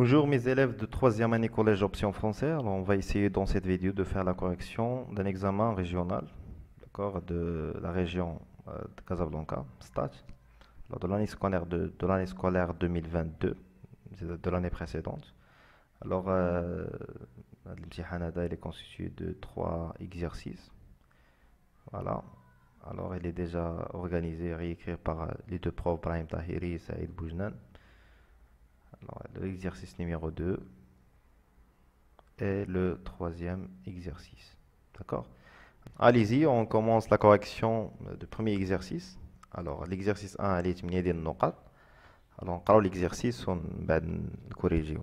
Bonjour mes élèves de troisième année collège option français. Alors, on va essayer dans cette vidéo de faire la correction d'un examen régional, d'accord, de la région de Casablanca, STAT, lors de l'année scolaire de l'année scolaire 2022, de l'année précédente. Alors, l'imtihan هذا, il est constitué de trois exercices. Voilà. Alors, il est déjà organisé et réécrit par les deux profs Brahim Tahiri et Saïd Boujnan. Alors, l'exercice numéro 2 et le troisième exercice. D'accord? Allez-y, on commence la correction du premier exercice. Alors, l'exercice 1, elle est 8 ديال النقط. Alors, on parle l'exercice, on va corriger.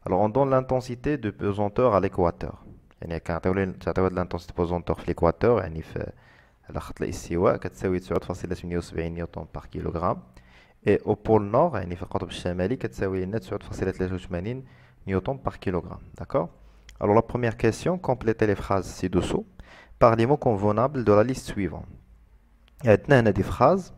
Alors, on donne l'intensité de pesanteur à l'équateur. يعني كنعطيو l'intensité de pesanteur في l'équateur يعني في على خط الاستواء كتساوي 9.78 نيوتن بار كيلوغرام. Et au pôle nord, يعني في القطب الشمالي كتساوي لنا 9.83 نيوتن par kilogramme. D'accord? Alors la première question, complétez les phrases ci-dessous par les mots convenables de la liste suivante. عندنا هنا دي phrases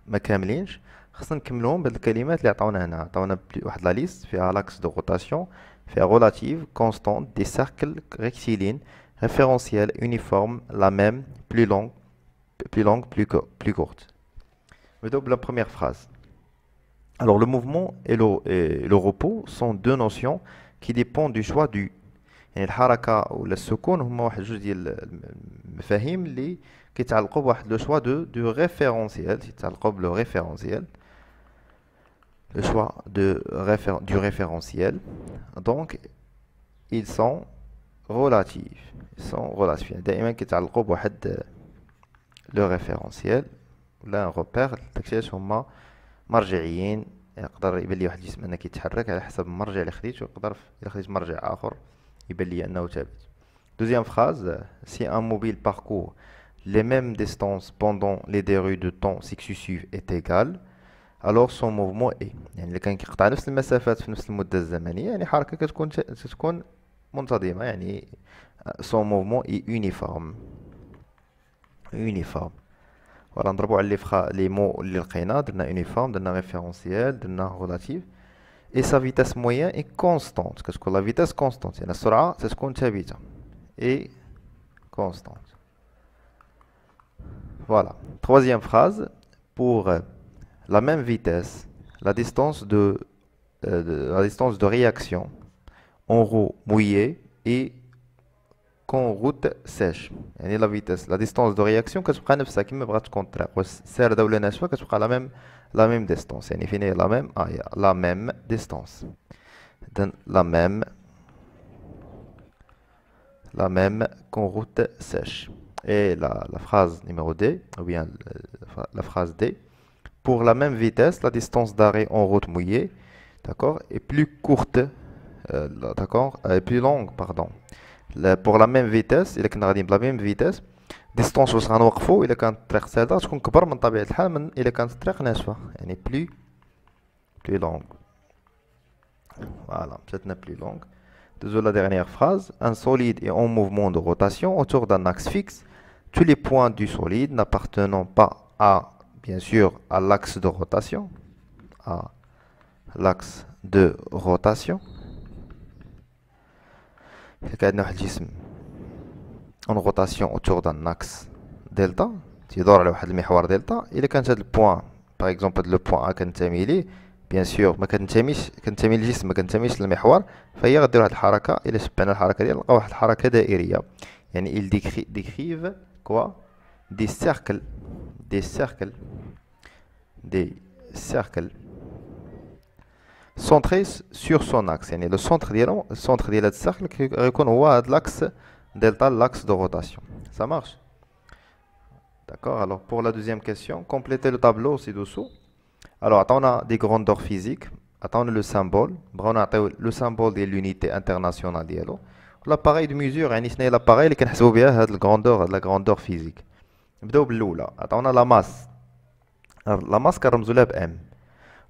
ما كاملينش خصنا نكملوهم بهاد الكلمات اللي عطاونا هنا. عطاونا واحد لا ليست فيها l'axe de rotation, فيها relative, constante, des cercles rectilignes, référentiel, uniforme, la même, plus longue, plus courte. نبداو بلا première phrase. Alors, le mouvement et le repos sont deux notions qui dépendent du choix du. يعني الحركة ولا السكون هما واحد جوج ديال المفاهيم اللي كيتعلقوا بواحد لو شوا دو ريفيرونسيال كيتعلقوا بلو ريفيرونسيال le choix du référentiel. Donc, ils sont relatifs. Ils sont relatifs. دائما كيتعلقوا بواحد لو ريفيرونسيال ولا ان روبير داكشي هما مرجعيين. يقدر يبان لي واحد الجسم انه كيتحرك على حسب المرجع اللي خديت ويقدر الا خديت مرجع اخر يبان لي انه ثابت. Deuxième phrase, si un mobile parcourt les mêmes distances pendant les déroutes de temps successives est égal, alors son mouvement est. يعني الا كان كيقطع نفس المسافات في نفس المدة الزمنية يعني حركة كتكون منتظمة يعني son mouvement est uniforme. Uniforme. Voilà, نضربوا على les mots اللي لقينا درنا uniforme, درنا référentiel, درنا relative. Et sa vitesse moyenne est constante. كتكون la vitesse constante يعني السرعة تكون ثابتة et constante. Voilà. Troisième phrase, pour la même vitesse, la distance de réaction en roue mouillée et qu'en route sèche. يعني la vitesse, la distance de réaction كتبقى نفسها كما بغات تكون الطريق واش ساردة ولا ناشفة كتبقى la même distance. يعني فين هي la même distance. Donc la même qu'en route sèche. Et la phrase numéro D, ou bien la phrase D, pour la même vitesse, la distance d'arrêt en route mouillée, d'accord, est plus courte, d'accord, est plus longue, pardon. Pour la même vitesse, إلا كنا غاديين بلا même vitesse, distance واش غنوقفو إلا كانت الطريق سادة تكون كبر من طبيعة الحال من إلا كانت الطريق ناشفة يعني plus longue. Voilà, مشاتنا plus longue. Désolé, la dernière phrase. Un solide est en mouvement de rotation autour d'un axe fixe. Tous les points du solide n'appartenant pas à, bien sûr, à l'axe de rotation. À l'axe de rotation. كأنه واحد الجسم en rotation autour d'un axe delta تيدور على واحد المحور دلتا. إلا كانت هاد البوان باغ اكزومبل لو بوان ا كنتمي ليه بيان سور ما كنتمي للجسم ما كنتميش للمحور فهي غدير واحد الحركه. الا شبعنا الحركه ديال نلقاو واحد الحركه دائريه يعني ils décrivent quoi des cercles centrés sur son axe. يعني le centre ديال هاد السيركل غيكون هو هاد l'axe delta, l'axe de rotation. Ça marche? D'accord. Alors pour la deuxième question, complétez le tableau ci-dessous. Alors, on a des grandeurs physiques. On a le symbole. On a le symbole de l'unité internationale. L'appareil de mesure, c'est l'appareil qui a la grandeur physique. On a la masse. La masse est représentée par M.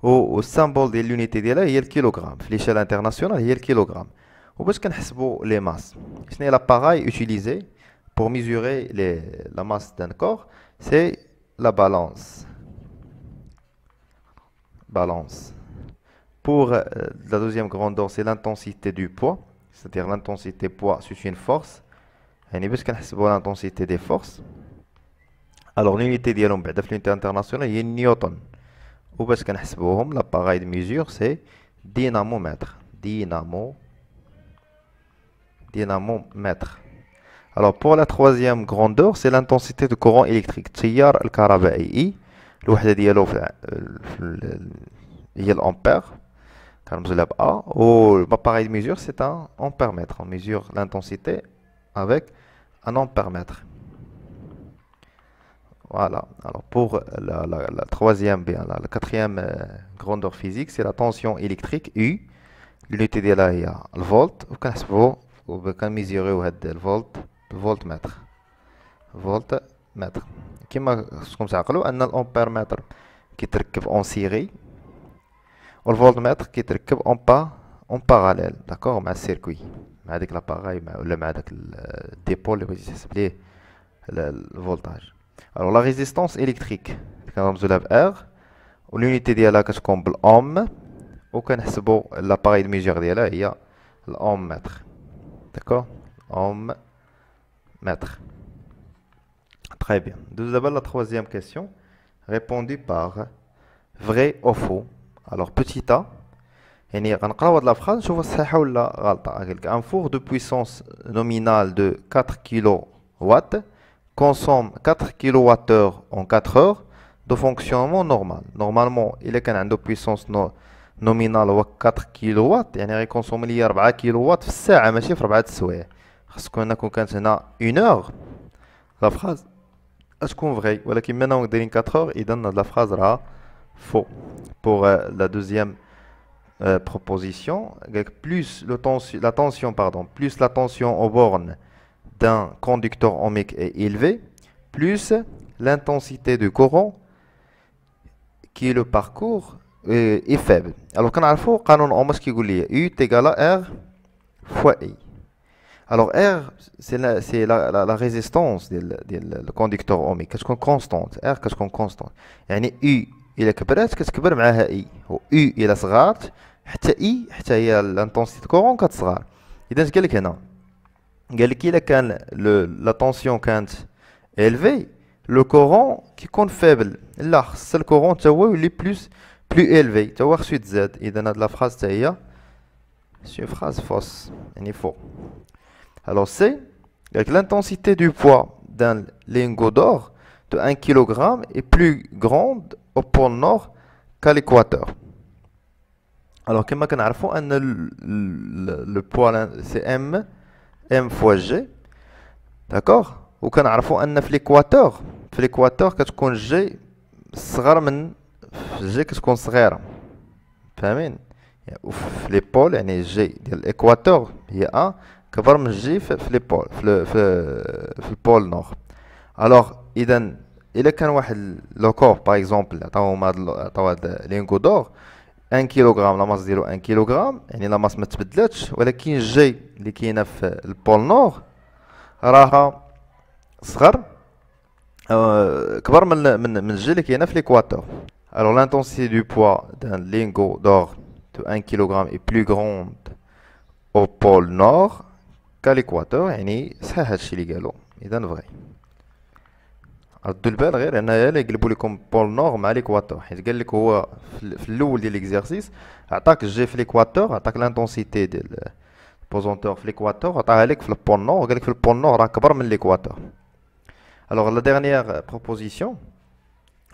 Le symbole de l'unité est le kilogramme. L'échelle internationale est le kilogramme. On peut calculer les masses. C'est l'appareil utilisé pour mesurer la masse d'un corps. C'est la balance. pour la deuxième grandeur, c'est l'intensité du poids. C'est-à-dire l'intensité poids, c'est une force. يعني باش كنحسبوا l'intensité des forces. Alors l'unité ديالهم بعدا في l'unité internationale هي نيوتن. وباش كنحسبوهم l'appareil de mesure c'est dynamomètre. Dynamomètre. Alors pour la troisième grandeur, c'est l'intensité du courant électrique. التيار الكهربائي الوحدة ديالو هي l'ampère. كنرمزو لها ب A. Ou l'appareil de mesure c'est un ampère-mètre. On mesure l'intensité avec un ampère-mètre. Voilà. Alors pour la troisième, bien, la quatrième grandeur physique, c'est la tension électrique U. L'unité ديالها هي الفولت وكنحسبو وكنميزيريو هاد الفولتمتر. كما خصكم تعقلوا ان الامبيرمتر كيتركب اون سيري والفولتمتر كيتركب اون باراليل داكوغ مع السيركوي مع ديك لاباراي ولا مع داك الديبول اللي بغيتي تحسب ليه الفولتاج. Alors la résistance électrique كنرمزو لها ب R والunité ديالها كتكون بالاوم وكنحسبوا l'appareil de mesure ديالها هي الاوم متر. D'accord? Ohm mètre. Très bien. Nous avons la troisième question, répondue par vrai ou faux. Alors, petit a, يعني غنقراو هاد la phrase نشوفوا صحيحة ولا غلطة. Un four de puissance nominale de 4 kW consomme 4 kWh en 4 heures de fonctionnement normal. Normalement, il كان عنده puissance nominale هو 4 كيلو يعني غيكونسومي ليا 4 كيلو في الساعة ماشي في 4 السوايع. خاصكم هنا كون كانت هنا 1 اور لا فراز غتكون فغي ولكن منا دايرين 4 اور اذا هاد لا فراز راها فو. Pour la deuxième proposition, plus la tension aux bornes d'un conducteur ohmique est élevée, plus l'intensité du courant qui le parcourt est faible. Alors كنعرفوا قانون اومس كيقول لي U est égal à R fois I. Alors R c'est la résistance ديال الكونديكتور اوميك كتكون كونستانت. R كتكون كونستانت يعني U الا كبرات كتكبر معاها I و U الا صغارت حتى I حتى هي الانتونسيتي كورون كتصغر. اذا قال لك هنا قال لك الا كان لا طونسيون كانت élevée le courant كيكون فaible. لا خص الكورون تا هو يولي plus élevé تا هو خصو يتزاد. اذا هاد لا فراز تا هي سي phrase fausse يعني faux. Alors c'est avec l'intensité du poids d'un lingot d'or de 1 kg est plus grande au pôle nord qu'à l'équateur. Alors كما كنعرفوا ان le poids c'est m fois g. d'accord. وكنعرفوا ان في l'équateur كتكون g صغر من g كتكون صغيره فاهمين. وفي لي بول يعني جي ديال الاكواتور هي ا كبر من جي في لي بول في البول نور. الوغ اذا الا كان واحد لو كور باغ اكزومبل عطاوهم هاد لينغو دور 1 كيلوغرام لا ماس ديالو 1 كيلوغرام يعني لا ماس ما تبدلاتش ولكن الجي اللي كاينه في البول نور راها صغر كبر من الجي اللي كاينه في ليكواتور. Alors l'intensité du poids d'un lingot d'or de 1 kg est plus grande au pôle nord qu'à l'équateur. يعني صحيح هادشي اللي قالو اذا فغي. ردوا البال غير هنايا اللي يقلبوا لكم بول نور مع ليكواتور حيت قال لك هو في الاول ديال ليكزارسيس عطاك الجي في ليكواتور عطاك لانتونسيتي ديال البوزونتور في ليكواتور عطاها لك في البول نور وقال لك في البول نور راه كبر من ليكواتور. Alors la dernière proposition,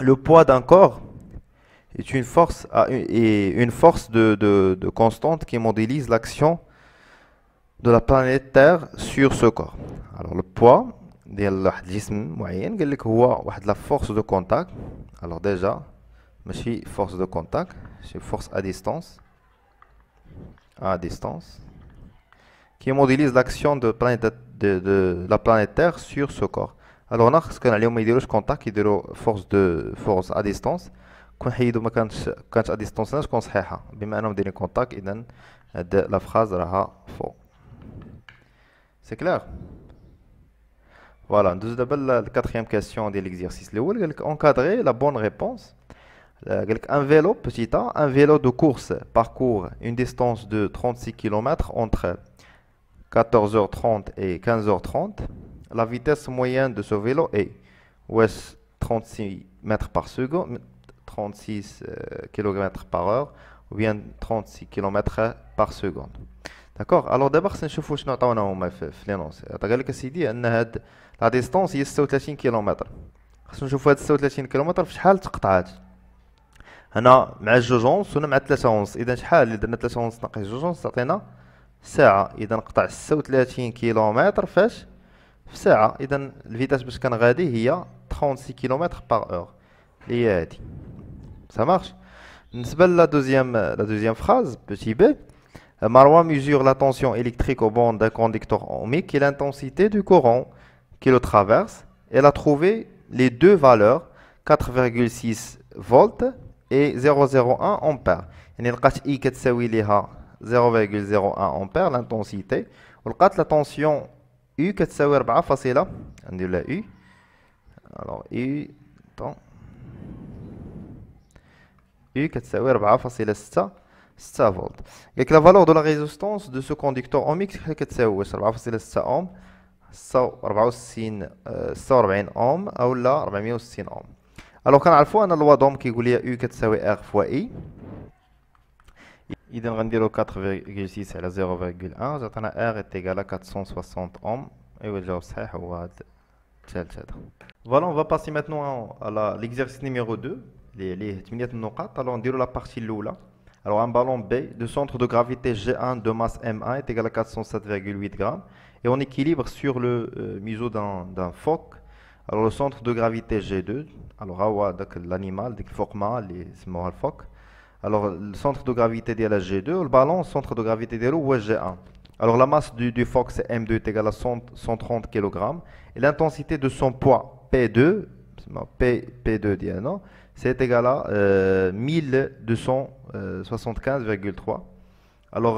le poids d'un corps est une force de constante qui modélise l'action de la planète Terre sur ce corps. Alors le poids ديال واحد الجسم معين قال لك هو واحد لا فورس دو كونتاكت. alors déjà ماشي force de contact c'est force à distance qui modélise l'action de la planète Terre sur ce corps. alors هنا خص كان عليهم ما يديروش كونتاكت يديروا force à distance. كون حيدوا ما كانت ا ديستونس تكون صحيحه بما انهم دايرين كونتاكت اذا هاد لا فراز راها فو. سي كلير. فوالا ندوزو دابا ل 4e question ديال l'exercice الاول قال لك encadrer la bonne réponse Un vélo, petit a, un vélo de course parcourt une distance de 36 km entre 14h30 et 15h30. La vitesse moyenne de ce vélo est ouest 36 mètres par seconde, 36 km par heure, ou bien 36 km par seconde. D'accord. Alors d'abord خصنا نشوفوا شنو عطاونا هما في لينونس. عطا لك اسيدي ان هاد لا ديستونس هي 36 كيلومتر. خصنا نشوفوا هاد 36 كيلومتر في شحال تقطعات. هنا مع الجوج ونص وهنا مع 3 ونص. اذا شحال اللي درنا 3 ونص ناقص جوج ونص تعطينا ساعة. اذا نقطع 36 كيلومتر فاش في ساعة. اذا الفيتاس باش كان غادي هي 36 كيلومتر باغ اور اللي هي هادي. Ça marche. بالنسبة لا deuxième phrase, petit b. Marois mesure la tension électrique au bord d'un conducteur ohmique et l'intensité du courant qui le traverse. Elle a trouvé les deux valeurs 4,6 volts et 0,01 ampères. يعني لقات I كتساوي ليها 0,01 ampères l'intensité ولقات la tension U كتساوي 4 فاصلة ندير لها U. Alors U attends. U كتساوي 4,6 volts. Et que la valeur de la résistance de ce conducteur ohmique كتساوي 4,6 ohm 46 ohm او لا 460 ohm. Alors كنعرفوا ان اللوا دوم كيقول لي U كتساوي R فوا I. اذا غنديرو 4,6 على 0,1 تعطينا R est égal à 460 ohm. ايوا الجواب صحيح هو هذا الثالث هذا. Voilà, on va passer maintenant à l'exercice numéro 2. Les 8 النقاط. Alors on dirait la partie الاولى. Alors un ballon B de centre de gravité G1 de masse M1 est égal à 407,8 grammes et en équilibre sur le museau d'un phoque. Alors le centre de gravité G2, alors l'animal, le phoque. Alors le centre de gravité de la G2, le ballon, le centre de gravité de l'eau G1. Alors la masse du phoque c'est M2 est égal à 130 kg et l'intensité de son poids P2, P2 Diana, c'est égal à 1275,3. Alors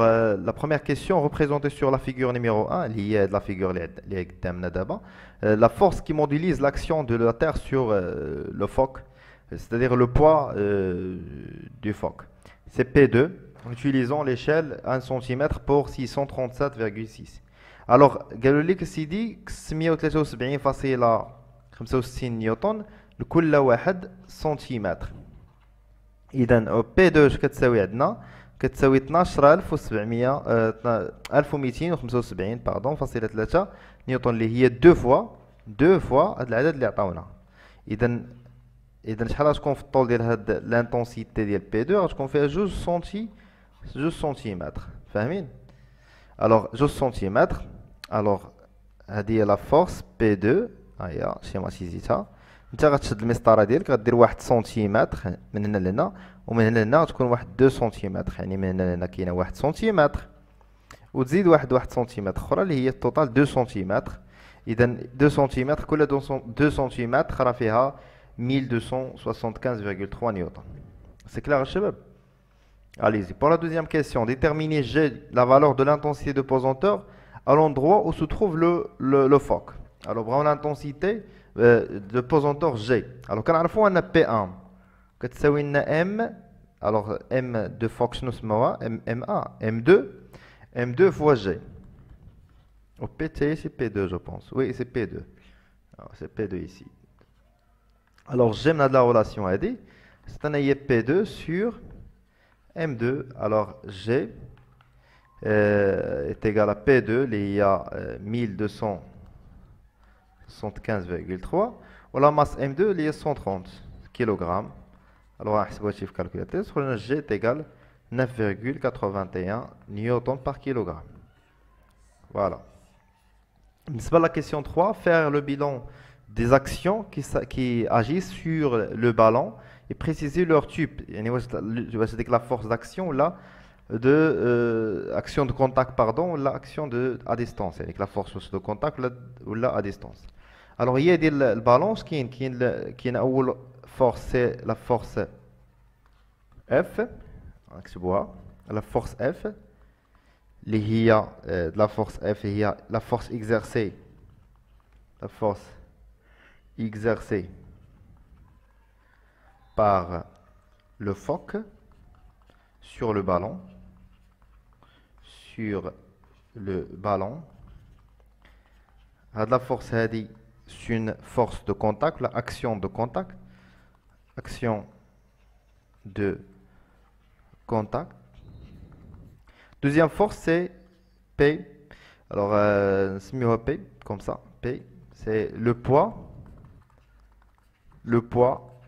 la première question représentée sur la figure numéro 1, liée de la figure la force qui modélise l'action de la Terre sur le phoque, c'est-à-dire le poids du phoque. C'est P2, en utilisant l'échelle 1 cm pour 637,6. Alors, قالوا لك سيدي 673,65 نيوتن لكل واحد سنتيمتر. اذا بي 2 اش كتساوي عندنا كتساوي 12275 باردون فاصلة 3 نيوتن اللي هي دو فوا هاد العدد اللي عطاونا. اذا شحال غتكون في الطول ديال هاد لانتونسيتي ديال بي 2 غتكون فيها 2 سنتيمتر فاهمين. الوغ 2 سنتيمتر. الوغ هادي هي لا فورس بي 2 ها هي شيماتيزيتها. انت غتشد المسطره ديالك غدير 1 سنتيمتر من هنا لهنا ومن هنا لهنا غتكون واحد 2 سنتيمتر يعني من هنا لهنا كاينه 1 سنتيمتر وتزيد واحد سنتيمتر اخرى اللي هي التوتال 2 سنتيمتر. اذا 2 سنتيمتر كل 2 سنتيمتر راه فيها 1275,3 نيوتن. سي كلير الشباب. Allez-y. Pour la deuxième question, déterminez G, la valeur de l'intensité de pesanteur à l'endroit où se trouve le phoque. Alors, on a l'intensité de pesanteur G. Alors, quand on a P1, كتساوي لنا M. Alors, M de phoque شنو سموها M1, M2 fois G. Au PT, c'est P2, je pense. Oui, c'est P2. Alors, c'est P2 ici. Alors, G, on a de la relation à dire. C'est un P2 sur M2, alors G est égal à P2, il y a 1275,3. Ou la masse M2, il y a 130 kg. Alors, on va essayer de calculer. G est égal à 9,81 newton par kilogramme. Voilà. C'est la question 3. Faire le bilan des actions qui agissent sur le ballon et préciser leur type. C'est la force d'action là de action de contact pardon ou l'action à distance avec la force de contact ou là à distance. Alors il y a le ballon qui est une force c'est la force F la force F اللي هي la force F هي la force exercée par le phoque sur le ballon, la force c'est une force de contact, la action de contact, action de contact. Deuxième force c'est P. Alors c'est mieux P comme ça. P c'est le poids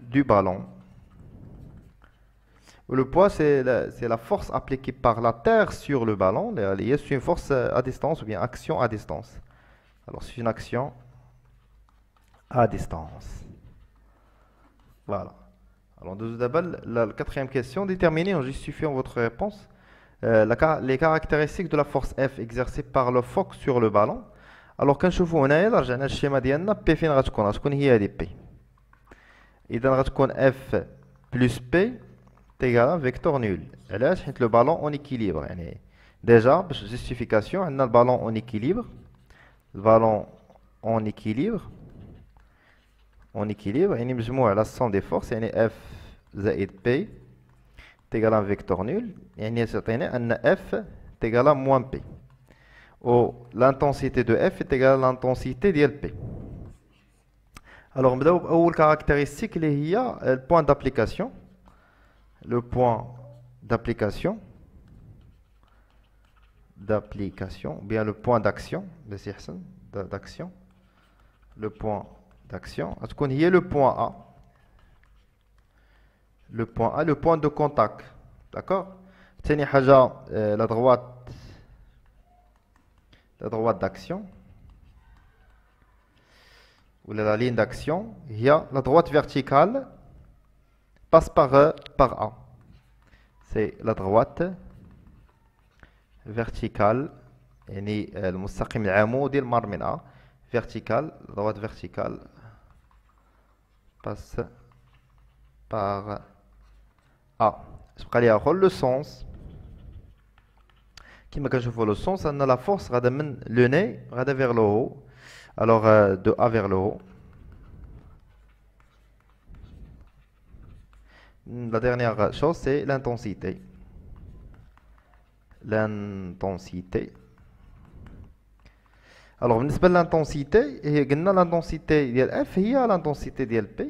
du ballon. Le poids, c'est la force appliquée par la Terre sur le ballon. C'est une force à distance ou bien action à distance. Alors, c'est une action à distance. Voilà. Alors, d'abord, la quatrième question, déterminez en justifiant votre réponse les caractéristiques de la force F exercée par le phoque sur le ballon. Alors, كنشوفوا هنايا رجعنا للشيما ديالنا P فين غتكون هي هذه P. إذا غتكون F plus P égal à un vecteur nul. علاش حيت le ballon en équilibre يعني déjà باش justification عندنا le ballon en équilibre يعني مجموع la somme des forces يعني F زائد P égal à un vecteur nul يعني تعطينا أن F égal à moins P ou l'intensité de F est égale à l'intensité ديال P. Alors نبداو بأول caractéristique اللي هي le point d'application. Le point d'application, bien le point d'action, le point d'action, il y a le point A, le point de contact, d'accord? Tani haja, la droite d'action, ou la ligne d'action, il y a la droite verticale, passe par A. C'est la droite verticale يعني المستقيم العمودي المار من A verticale, droite verticale passe par A. تبقى لي آخر le sens كما كنشوفوا le sens أن la force غادا من le nez غادا vers le haut. Alors de A vers le haut. La dernière chose, c'est l'intensité. Alors, بالنسبة l'intensité, l'intensité ديال F هي l'intensité ديال P.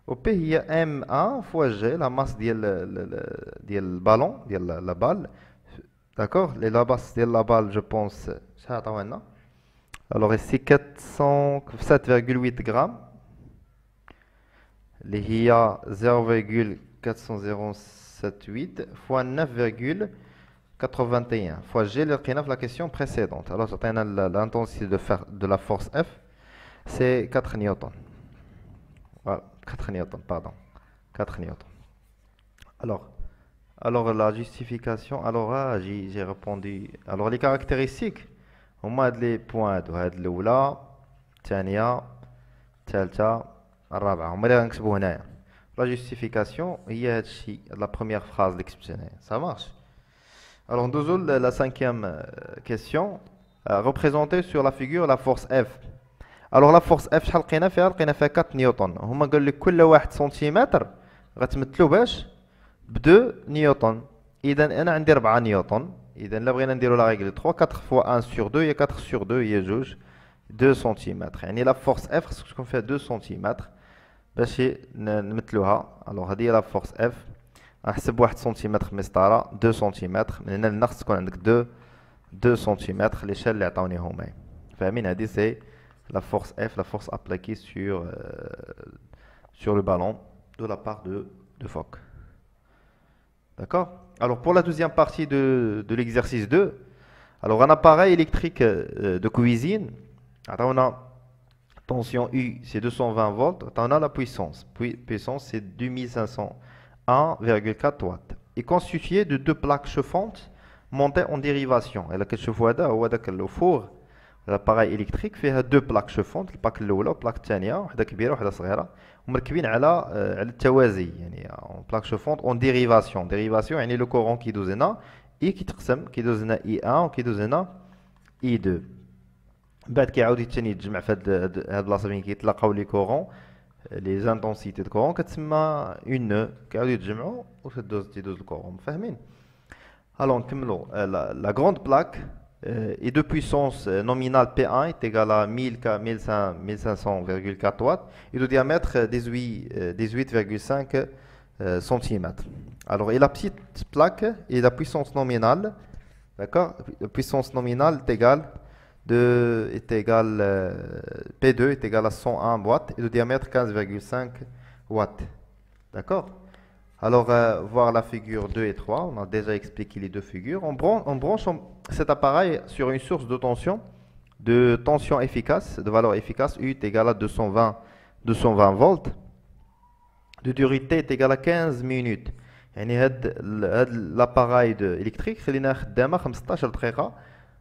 و P هي MA fois G, la masse ديال البالون, ديال la balle. D'accord? La masse ديال la balle, je pense, شحال عطاوها لنا. Alors ici 407,8 grammes. اللي هي 0,4078 fois 9,81 fois G اللي لقينا في la question précédente. Alors تعطينا l'intensité de la force F c'est 4 newtons. Voilà, 4 newtons, pardon. 4 newtons. Alors la justification, alors j'ai répondu. Alors les caractéristiques, هما هاد les points هاد الأولى الثانية الثالثة الرابعة هما اللي غنكتبو هنايا. La justification هي هاد الشيء la première phrase اللي كتبت هنايا. Ça marche. Alors ندوزو la cinquième question. Représenter sur la figure la force F. Alors la force F شحال لقينا فيها 4 نيوتن. هما قالوا لك كل 1 سنتيمتر غتمثلو باش ب 2 نيوتن. إذا أنا عندي 4 نيوتن. إذا إلا بغينا نديرو لا ريغل 3 4 fois 1 sur 2 هي 4 sur 2 هي جوج 2 سنتيمتر. يعني لا فورس اف خصك تكون فيها 2 سنتيمتر باش نمثلوها. الوغ هادي هي لا فورس اف. غنحسب 1 سنتيمتر في مسطره 2 سنتيمتر. من هنا لهنا خص تكون عندك 2 سنتيمتر لي شال اللي عطاوني هما. فاهمين؟ هادي سي لا فورس اف, لا فورس ابليكي sur le ballon de la part de Fock. D'accord? Alors pour la deuxième partie de l'exercice 2, alors un appareil électrique de cuisine, on a tension U, c'est 220 volts, on a la puissance. Puissance c'est 2501,4 watts. Et constitué de 2 plaques chauffantes montées en dérivation. Et là que je vois le four, l'appareil électrique fait 2 plaques chauffantes, la plaque الأولى والبلاك الثانية, واحدة كبيرة وواحدة صغيرة, ومركبين على التوازي, يعني en plaque chauffante en dérivation. Dérivation يعني le courant كيدوز هنا I كيتقسم كيدوز هنا I1 وكيدوز هنا I2. بعد كيعاود ثاني يتجمع في هاد البلاصة فين كيتلاقاو لي كورون les intensités de courant كتسمى une nœud كيعاودو يتجمعوا تيدوز الكورون فاهمين. Alors نكملوا la grande plaque est de puissance nominale P1 est égale à 1500,4 watts et de diamètre 18,5 cm. Alors et la petite plaque et la puissance nominale, d'accord, la puissance nominale est égale P2 est égal à 101 watts et le diamètre 15,5 watts. D'accord? Alors, voir la figure 2 et 3, on a déjà expliqué les deux figures. On branche cet appareil sur une source de tension efficace, de valeur efficace, U est égal à 220 volts. De durée T est égal à 15 minutes. يعني l'appareil électrique خلينا خدامه 15 دقيقة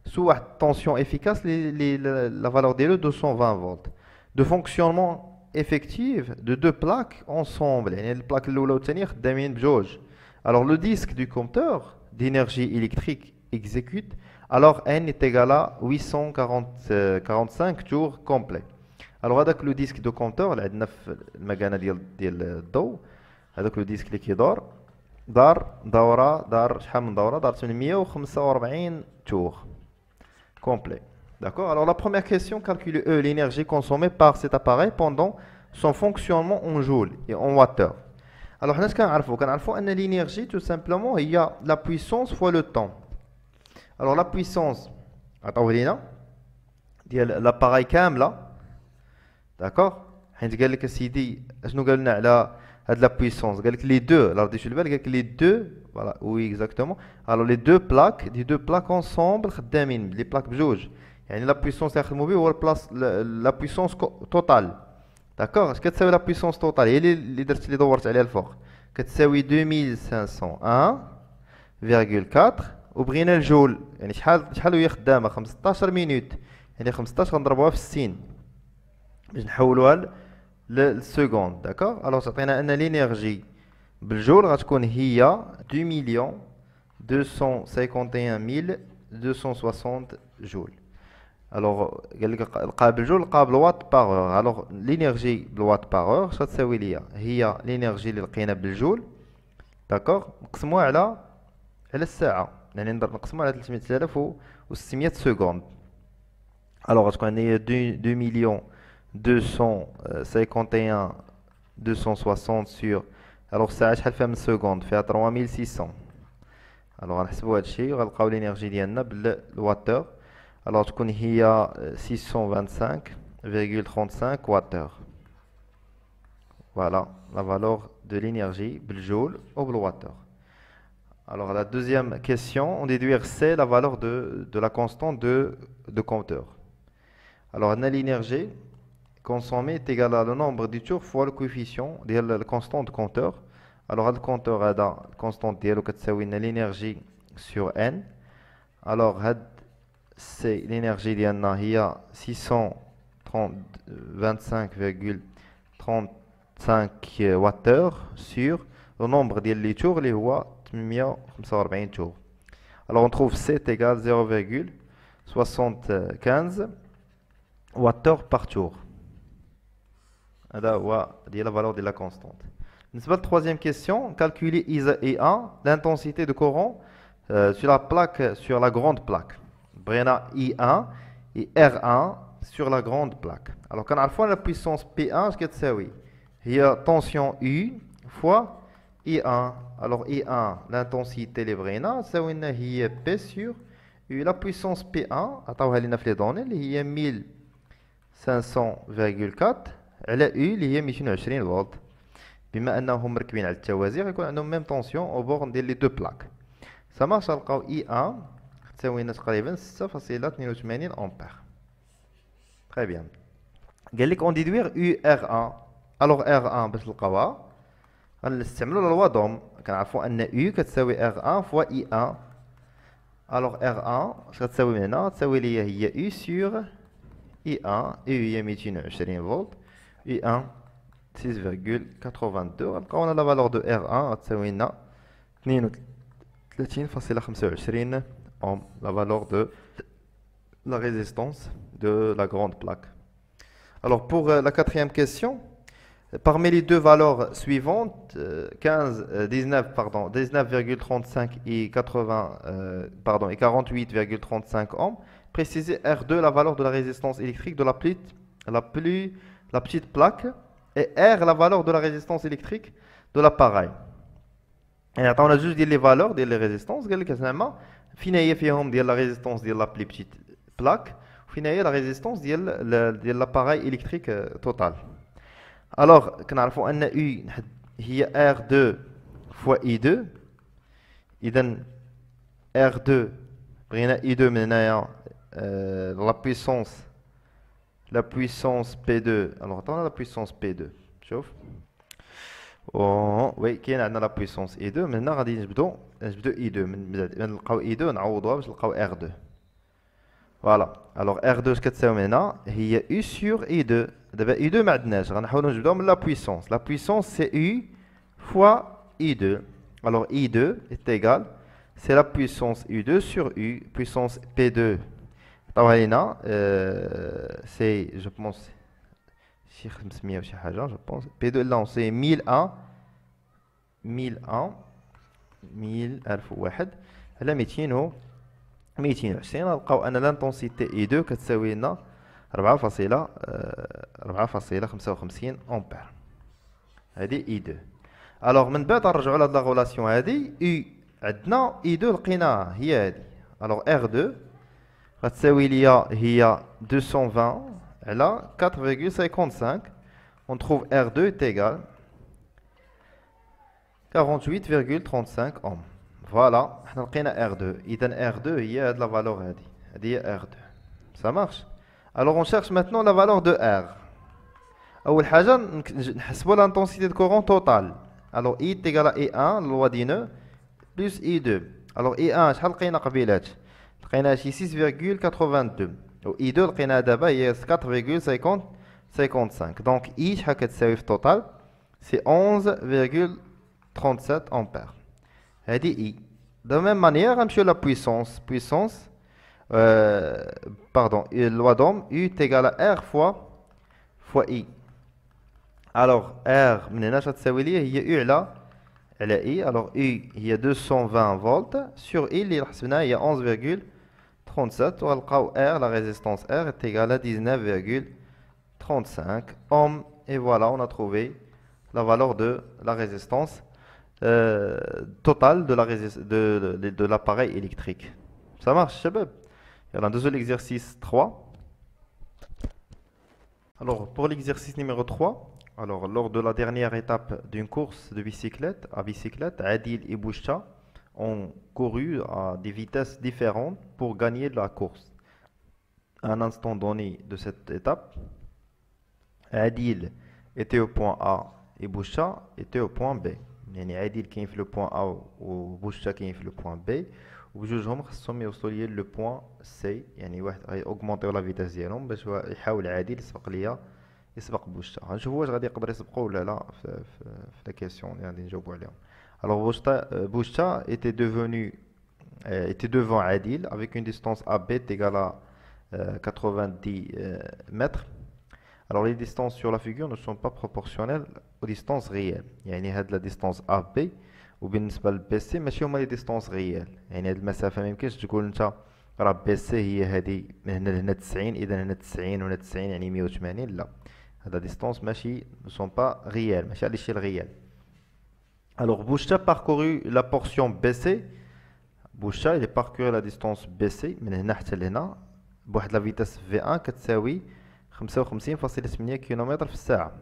sous tension efficace la valeur de 220 volts. De fonctionnement effectif de deux plaques ensemble. يعني البلاك الأولى والثانية خدامين بجوج. Alors le disque du compteur d'énergie électrique exécute. Alors N est égal à 845 jours complets. Alors هذاك le disque de compteur اللي عندنا في المكانة ديال الضوء هذاك le disque اللي كيدور دار شحال من دورة دار 845 jours complet. D'accord? Alors la première question, calculer l'énergie consommée par cet appareil pendant son fonctionnement en joules et en wattheures. Alors, nous savons que l'énergie, tout simplement, il y a la puissance fois le temps. Alors la puissance, attends, l'appareil كاملة, d'accord? حيت قال لك سيدي شنو قالنا على هاد la puissance قال لك les deux, alors ديشو البال قال لك les deux, voilà, oui exactement. Alors les deux plaques ensemble خدامين les plaques بجوج. يعني la puissance اللي يخدموا به هو la puissance totale. d'accord? اش كتساوي la puissance totale هي اللي درت اللي دورت عليها الفوق كتساوي 2501,4 وبغينا الجول يعني شحال هي خدامه 15 مينوت يعني 15 غنضربوها في 60 باش نحولوها للسكوند. داكوغ الوغ تعطينا ان لينيرجي بالجول غتكون هي 2,251,260 جول. الوغ قال لك لقاها بالجول لقاها بالوات باغ اور. الوغ لينيرجي بالوات باغ اور اش غتساوي ليا هي لينيرجي اللي لقينا بالجول داكوغ نقسموها على الساعه يعني نقسموها على 300,600 سكوند. الوغ غتكون عندنا 2,251,260 sur الوغ الساعه شحال فيها من سكوند فيها 3600. الوغ غنحسبوا هادشي وغنلقاو لينيرجي ديالنا بالواتور. Alors, تكون هي 625,35 wattheures. Voilà la valeur de l'énergie بالجول ou بالwattheure. Alors, la deuxième question, on déduire c'est la valeur de la constante de compteur. Alors, l'énergie consommée est égale à le nombre de tours fois le coefficient de la constante de compteur. Alors, le compteur a la constante ديالو كتساوي l'énergie sur n. Alors, c'est l'énergie ديالنا هي 625,35 wattheures sur le nombre ديال لي tours اللي هو 845 tours. Alors on trouve C est égal 0,75 wattheures par tour. هذا هو ديال la valeur de la constante. بالنسبة للtroisième question, calculer I1 l'intensité de courant sur la plaque sur la grande plaque. بغينا I1 et R1 sur la grande plaque. Alors كنعرفوا la puissance P1 اش كتساوي هي tension U fois I1. Alors I1 l'intensité اللي بغينا تساوي لنا هي P sur U. La puissance P1 عطاوها لنا في لي دوني اللي هي 1500,4 على U اللي هي 220 فولت. بما انهم مركبين على التوازي غيكون عندهم ميم طونسيون او بورن ديال لي دو بلاك. سما غنلقاو I1 تساوي لنا تقريبا 6,82 امبير. تري بيان. قال لك اون ديدوير U R1. الوغ R1 باش نلقاوها غنستعملوا لا لوا دوم. كنعرفوا ان U كتساوي R1 فوا I1. الوغ R1 اش غتساوي من هنا تساوي ليا هي U سور I1. U هي 220 فولت I1 6,82. غنلقاو لا فالور دو R1 غتساوي لنا 32,25 ohm, la valeur de la résistance de la grande plaque. Alors pour la quatrième question, Parmi les deux valeurs suivantes, 19,35 et 48,35 ohms, précisez R2 la valeur de la résistance électrique de la petite plaque et R la valeur de la résistance électrique de l'appareil. Et on a juste dit les valeurs des résistances, قال لك زعما فين هي فيهم ديال la résistance ديال la plus petite plaque وفين هي la résistance ديال l'appareil électrique total. Alors, كنعرفوا أن U هي R2 fois I2. إذا R2 بغينا I2 من هنايا la puissance P2. Alors, attends, la puissance P2. شوف. وي كاين عندنا لا بويسونس اي 2 من هنا غادي نجبدو اي 2 من نلقاو اي 2 نعوضوها باش نلقاو ار 2 فوالا. الوغ ار 2 اش كتساوي من هنا هي يو سور اي 2. دابا اي 2 ما عندناش غنحاولوا نجبدوها من لا بويسونس سي يو فوا اي 2. الوغ اي 2 est égal c'est la puissance u2 sur u puissance p2 عطاوها لينا سي جو بونس شي 500 وشي حاجه جو بونس بي 2 لا سي 1001 على 220 نلقاو ان لانتونسيتي اي 2 كتساوي لنا 4.55 امبير. هذه اي 2. الوغ من بعد نرجعوا لهاد لا غولاسيون هذه اي عندنا اي 2 لقيناها هي هذه. الوغ ار 2 غتساوي ليا هي 220 على 4,55. On trouve R2 est égal 48,35 ohms. Voilà, حنا لقينا R2. إذا R2 هي هاد لا فالور هادي. هادي هي R2. Ça marche. Alors on cherche maintenant la valeur de R. أول حاجة نحسبوا l'intensité de courant totale. Alors I est égal à I1 loi d 1 plus I2. Alors I1 شحال لقينا قبيلات؟ لقينا شي 6,82. و I2 لقيناها دابا هي 4,55. دونك I شحال كتساوي في التوتال؟ سي 11,37 امبير. هادي I. دو ميم مانيير غنمشيو لا بويسونس. Pardon, loi d'Ohm U est égal à R fois I. Alors R من هنا غتساوي لي هي U على I. Alors U هي 220 فولت sur I اللي حسبناها هي 11,37 وغنلقاو R la résistance R est égale à 19,35 ohms. Et voilà, on a trouvé la valeur de la résistance totale de l'appareil électrique. Ça marche, chabab? Alors, deuxième exercice 3. Alors, pour l'exercice numéro 3, alors, lors de la dernière étape d'une course de bicyclette à bicyclette, Adil et Boucha ont couru à des vitesses différentes pour gagner la course. À un instant donné de cette étape, Adil était au point A et Boucha était au point B. يعني عادل كاين في لو بوين A وبوشا كاين في لو بوين B وبجوجهم خصهم يوصلوا ليا لو بوين سي. يعني واحد غيأوغمونطيو لا فيتاس ديالهم باش يحاول عادل يسبق بوشا. غنشوفوا واش غادي يقدر يسبقوا ولا لا في لا كيسيون اللي غادي نجاوبوا عليهم. Alors Boucha était devant Adil avec une distance AB égale à 90 mètres. Alors les distances sur la figure ne sont pas proportionnelles aux distances réelles. يعني هاد la distance AB وبالنسبة ل BC ماشي هما les distances réelles. يعني هاد المسافة ما يمكنش تقول انت راه BC هي هادي من هنا لهنا 90 إذا هنا 90 وهنا 90 يعني 180. لا، هاد la distance ماشي ne sont pas réelles ماشي على l'échelle réelle. Alors Boucha parcouru la portion BC. Boucha il a parcouru la distance BC من هنا حتى لهنا بواحد لا فيتاس V1 كتساوي 55,8 km في الساعة.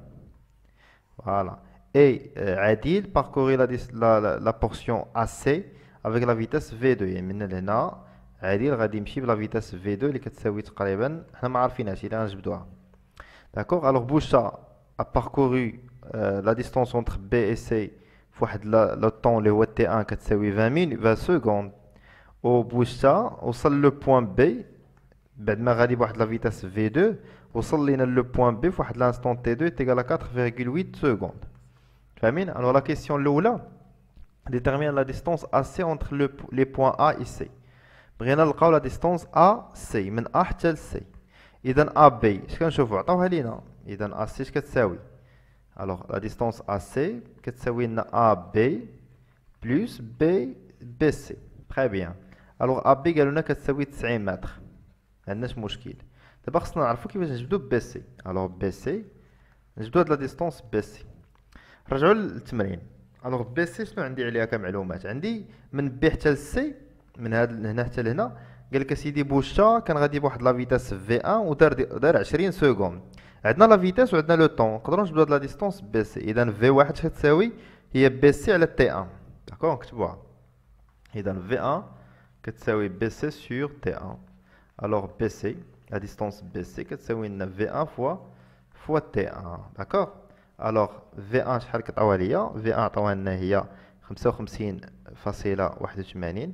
Voilà. Et Adil parcourait la portion AC avec la vitesse V2. يعني من هنا عادل غادي يمشي بلا فيتاس V2 اللي كتساوي تقريبا حنا ما عارفينهاش إلا غنجبدوها. D'accord. Alors Boucha a parcouru la distance entre B et C في واحد le temps اللي هو T1 كتساوي 20 secondes. و Boucha وصل لو بوين B بعد ما غادي بواحد لا فيتاس V2 وصل لينا لو بوين B في واحد لانستون T2 est égal à 4,8 secondes. فاهمين؟ alors la question الاولى détermine la distance AC entre les points A et C. بغينا نلقاو لا ديستونس AC من A حتى ل C. اذا AB اش كنشوفوا عطاوها لينا. اذا AC اش كتساوي Alors, la distance AC, كتساوي لنا AB plus BC. Très bien. Alors, AB قالوا لنا كتساوي 90 متر. ما عندناش مشكل. دابا خصنا نعرفوا كيفاش نجبدوا BC. Alors, BC نجبدوا هاد لا ديستونس BC. رجعوا للتمرين. Alors, BC شنو عندي عليها كمعلومات؟ عندي من B حتى ل C، من هاد هنا حتى لهنا. قال لك اسيدي بوشا كان غادي بواحد لا فيتاس في 1 ودار 20 سكوند. عندنا لا فيتاس وعندنا لو طون، نقدروا نجبدوا هاد لا ديستونس بي سي. اذا في واحد كتساوي هي بي سي على تي 1. داكور، نكتبوها. اذا في 1 كتساوي بي سي سور تي 1. الوغ بي سي لا ديستونس بي سي كتساوي لنا في 1 فوا تي 1. داكور. الوغ في 1 شحال كتعطيوها ليا؟ في 1 عطاوها لنا هي 55.81،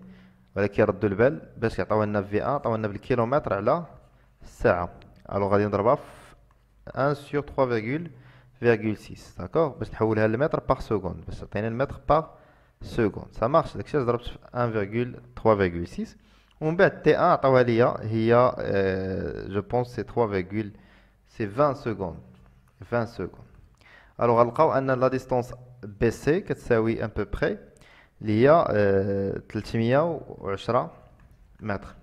ولكن ردوا البال باش يعطيوها لنا في 1 عطاوها لنا بالكيلومتر على الساعه. الوغ غادي نضربها في 1 sur 3,6. داكوغ، باش نحولها للمتر باغ سكوند، باش تعطينا المتر باغ سكوند. سا مارش. داكشي علاش ضربت في 1,3,6. ومن بعد تي 1 عطاوها ليا هي جو بونس سي 3, سي 20 سكوند. 20 سكوند. الوغ غنلقاو ان لا ديستونس بي سي كتساوي ان بو بري اللي هي 310 متر.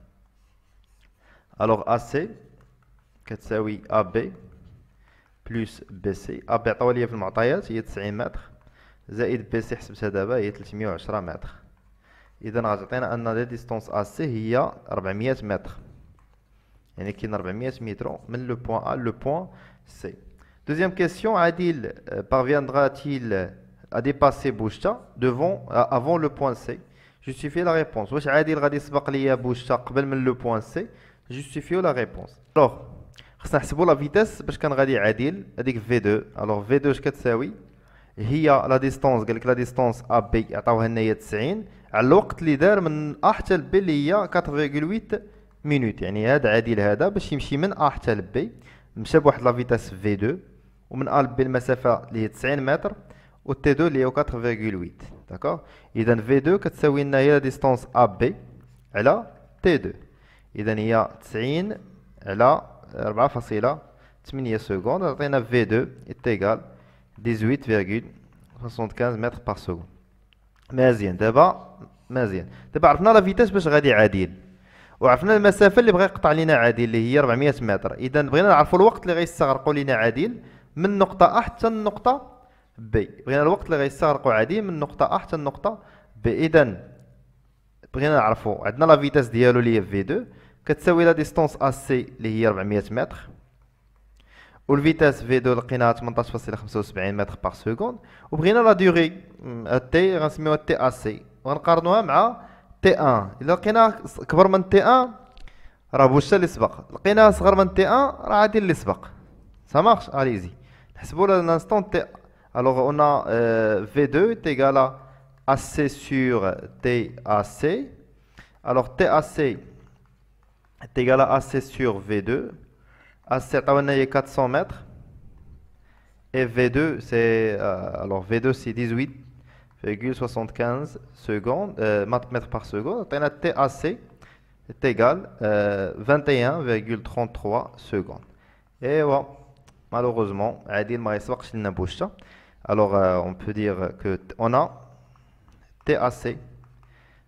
الوغ ا سي كتساوي ا بي بلس بي سي. ا بي عطاوها ليا في المعطيات هي 90 متر، زائد بي سي حسبتها دابا هي 310 متر. اذا غتعطينا ان لا ديستونس ا سي هي 400 متر، يعني كاين 400 متر من لو بوين ا لو بوين سي. Deuxième question, Adil parviendra-t-il à dépasser Bouchta avant le point C? Justifiez la réponse. واش عادل غادي يسبق ليا بوشتا قبل من لو بوين سي؟ Justifiez la réponse. Alors, خصنا نحسبوا لا فيتاس باش كان غادي عادل هذيك في 2. الوغ في 2 اش كتساوي؟ هي لا ديستونس، قال لك لا ديستونس ا بي عطاوها لنا هي 90 على الوقت اللي دار من ا حتى ل بي اللي هي 4.8 مينوت. يعني هذا عادل هذا باش يمشي من ا حتى ل بي مشى بواحد لا فيتاس في 2، ومن ا ل بي المسافه اللي هي 90 متر، و تي 2 اللي هي 4.8. داكوغ. اذا في 2 كتساوي لنا هي لا ديستونس ا بي على تي 2. اذا هي 90 على 4.8 سكوند. عطينا في 2 ايتيغال 18.75 متر باغ سكوند. مزيان. دابا عرفنا لا فيتاس باش غادي عادل، وعرفنا المسافه اللي بغى يقطع لينا عادل اللي هي 400 متر. اذا بغينا نعرفوا الوقت اللي غيستغرقوا لينا عادل من النقطه ا حتى النقطه بي. بغينا الوقت اللي غيستغرقوا عادل من النقطه ا حتى النقطه بي. اذا بغينا نعرفوا عندنا لا فيتاس ديالو اللي هي في 2 كتساوي لا ديستونس ا سي اللي هي 400 متر، والفيتاس في 2 لقيناها 18.75 متر باغ سكوند. وبغينا لا ديوري تي غنسميوها تي ا سي وغنقارنوها مع تي 1. الا لقيناها كبر من تي 1 راه بوشتا اللي سبق، لقيناها صغر من تي 1 راه عادل اللي سبق. سا مارش. اليزي نحسبوا لانستون تي. الوغ اون في 2 est égal à AC sur TAC. alors TAC est égal à AC sur V2. AC عطاونا هي 400 متر، et V2 c'est alors V2 c'est 18,75 secondes mètres par seconde. عطينا TAC est égal 21,33 secondes. Et voilà, malheureusement عادل ما يسبقش لنا بوشتا. alors on peut dire que on a TAC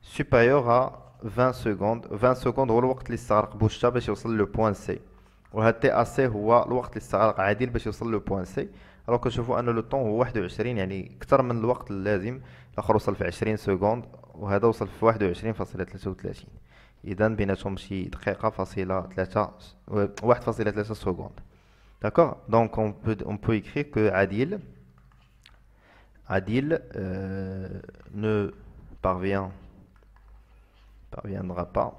supérieur à 20 secondes. 20 secondes هو الوقت اللي استغرق بوشتا باش يوصل لو بوين سي، وهاد تي ا سي هو الوقت اللي استغرق عادل باش يوصل لو بوين سي. الوغ كنشوفوا ان لو طون هو 21، يعني اكثر من الوقت اللازم. الاخر وصل في 20 سكوند وهذا وصل في 21.33. اذا بيناتهم شي دقيقه فاصله 3 1.3 سكوند. داكوغ. دونك on peut écrire que Adil ne parviendra pas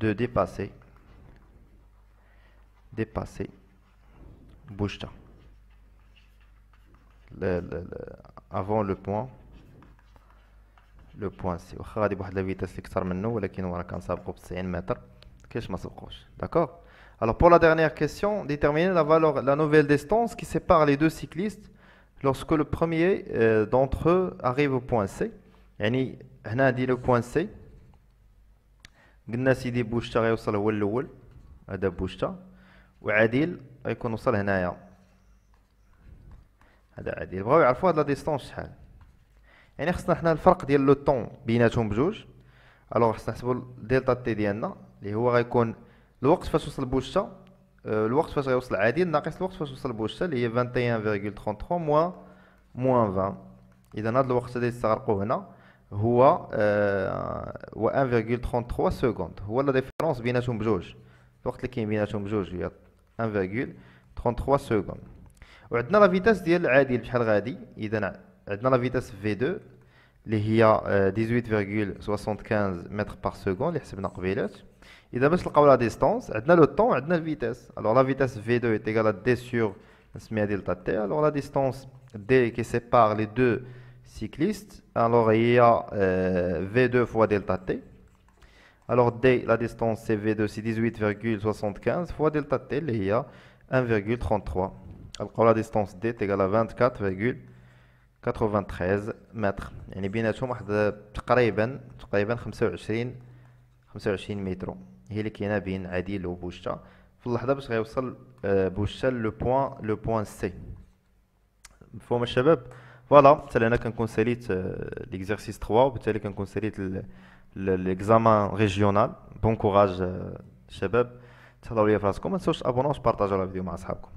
de dépasser Bouchta avant le point C. واخا غادي بواحد لا فيتاس اللي كثر منه، ولكن راه كنسابقو ب 90 متر، كاينش ما سبقوش. داكوغ. Alors pour la dernière question, déterminer la nouvelle distance qui sépare les deux cyclistes lorsque le premier d'entre eux arrive au point C. يعني هنا عندي لو بوين سي، قلنا سيدي بوشتا غيوصل هو الاول، هذا بوشتا، وعادل غيكون وصل هنايا هذا عادي. بغاو يعرفوا هاد لا ديستونس شحال، يعني خصنا حنا الفرق ديال لو طون بيناتهم بجوج. الوغ خصنا نحسبوا دلتا تي ديالنا اللي هو غيكون الوقت فاش وصل بوشتا، الوقت فاش غيوصل عادي ناقص الوقت فاش وصل بوشتا اللي هي 21.33 موان 20. اذا هذا الوقت اللي استغرقوه هنا هو 1.33 سكوند، هو لا ديفيرونس بيناتهم بجوج. الوقت اللي كاين بيناتهم بجوج هي 1.33 سكوند. وعندنا لا فيتاس ديال العادي بشحال غادي. اذا عندنا لا فيتاس في 2 اللي هي 18.75 متر بار سكوند اللي حسبنا قبيلات. اذا باش نلقاو لا ديستونس عندنا لو طون عندنا الفيتاس. الوغ لا فيتاس في 2 est égale à d sur نسميها دلتا تي. الوغ لا ديستونس d qui sépare les deux cyclistes alors هي v2 fois delta t. alors d la distance c'est v2 c'est 18.75 fois delta t اللي هي 1.33. نلقاو لا ديستونس d est égale à 24.93 متر، يعني بيناتهم واحد تقريبا 25 متر هي اللي كاينه بين عديل وبوشتا في اللحظه باش غيوصل بوشتا لو بوان سي. مفهوم الشباب؟ فوالا حتى هنا كنكون ساليت ليكزارسيس 3 وبالتالي كنكون ساليت ليكزامان ريجيونال. بون كوراج الشباب، تهلاو ليا في راسكم، ما تنساوش تابوناو وتبارطاجيو لا فيديو مع صحابكم.